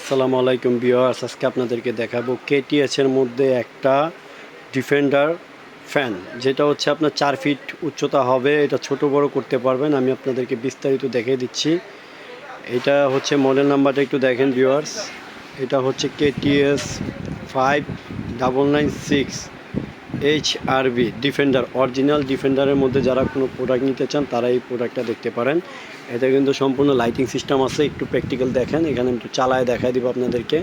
আসসালামু আলাইকুম ভিউয়ার্স, আজকে আপনাদেরকে দেখাবো কেটিএস এর মধ্যে একটা ডিফেন্ডার ফ্যান, যেটা হচ্ছে আপনার 4 ফিট উচ্চতা হবে। এটা ছোট বড় করতে পারবেন। আমি আপনাদেরকে বিস্তারিত দেখিয়ে দিচ্ছি। এটা হচ্ছে মডেল নাম্বারটা একটু দেখেন ভিউয়ার্স। এটা হচ্ছে কেটিএস 5996 HRV ডিফেন্ডার, অরিজিনাল ডিফেন্ডারের মধ্যে যারা কোনো প্রোডাক্ট নিতে চান তারা এই প্রোডাক্টটা দেখতে পারেন। এটা কিন্তু সম্পূর্ণ লাইটিং সিস্টেম আছে। একটু প্র্যাকটিক্যাল দেখেন, এখানে একটু চালায় দেখাই দিব আপনাদেরকে।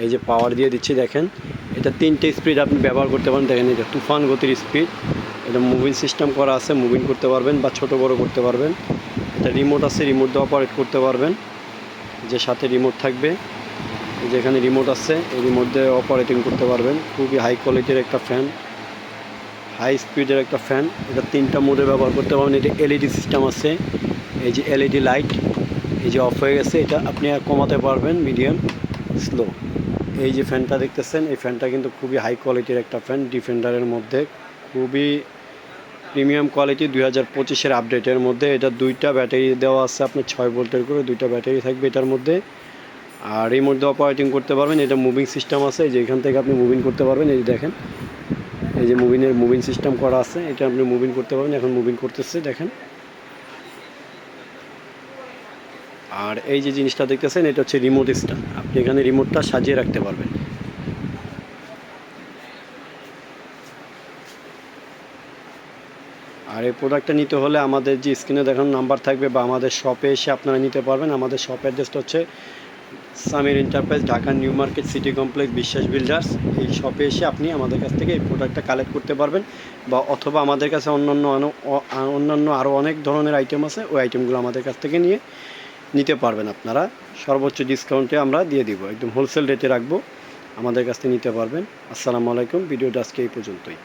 এই যে পাওয়ার দিয়ে দিচ্ছি দেখেন। এটা 3টে স্পিড আপনি ব্যবহার করতে পারেন। দেখেন এটা তুফান গতির স্পিড। এটা মুভিং সিস্টেম করা আছে, মুভিং করতে পারবেন বা ছোট বড় করতে পারবেন। এটা রিমোট আছে, রিমোট দিয়ে অপারেট করতে পারবেন। যে সাথে রিমোট থাকবে, এই যে এখানে রিমোট আছে, এই রিমোট দিয়ে অপারেটিং করতে পারবেন। খুবই হাই কোয়ালিটির একটা ফ্যান, হাই স্পিডের একটা ফ্যান। এটা 3টা মোডে ব্যবহার করতে পারবেন। এটা এলইডি সিস্টেম আছে, এই যে এলইডি লাইট, এই যে অফ হয়ে গেছে, এটা আপনি কমাতে পারবেন মিডিয়াম, স্লো। এই যে ফ্যানটা দেখতেছেন, এই ফ্যানটা কিন্তু খুবই হাই কোয়ালিটির একটা ফ্যান, ডিফেন্ডারের মধ্যে খুবই প্রিমিয়াম কোয়ালিটি। 2025-এর আপডেটের মধ্যে। এটা 2টা ব্যাটারি দেওয়া আছে, আপনার 6 ভোল্টের করে 2টা ব্যাটারি থাকবে এটার মধ্যে। আর এই মধ্যে অপারেটিং করতে পারবেন। এটা মুভিং সিস্টেম আছে, এই যে এখান থেকে আপনি মুভিং করতে পারবেন। এই যে দেখেন, এই যে মুভিং সিস্টেম করা আছে, এটা আপনি মুভিং করতে পারবেন। এখন মুভিং করতেছে দেখেন। আর এই যে জিনিসটা দেখতেছেন, এটা হচ্ছে রিমোট স্ট্যান্ড। আপনি এখানে রিমোটটা সাজিয়ে রাখতে পারবেন। আর এই প্রোডাক্টটা নিতে হলে আমাদের যে স্ক্রিনে দেখানো নাম্বার থাকবে বা আমাদের শপে এসে আপনারা নিতে পারবেন। আমাদের শপ অ্যাড্রেসটা হচ্ছে Samir enterprise, Dhaka new market city complex, বিশ্বাস বিল্ডার্স। এই শপে এসে আপনি আমাদের কাছ থেকে এই প্রোডাক্টটা কালেক্ট করতে পারবেন, বা অথবা আমাদের কাছে অন্যান্য আরও অনেক ধরনের আইটেম আছে, ওই আইটেমগুলো আমাদের কাছ থেকে নিতে পারবেন আপনারা। সর্বোচ্চ ডিসকাউন্টে আমরা দিয়ে দিব, একদম হোলসেল রেটে রাখবো, আমাদের কাছ থেকে নিতে পারবেন। আসসালামু আলাইকুম। ভিডিওটা আজকে এই পর্যন্তই।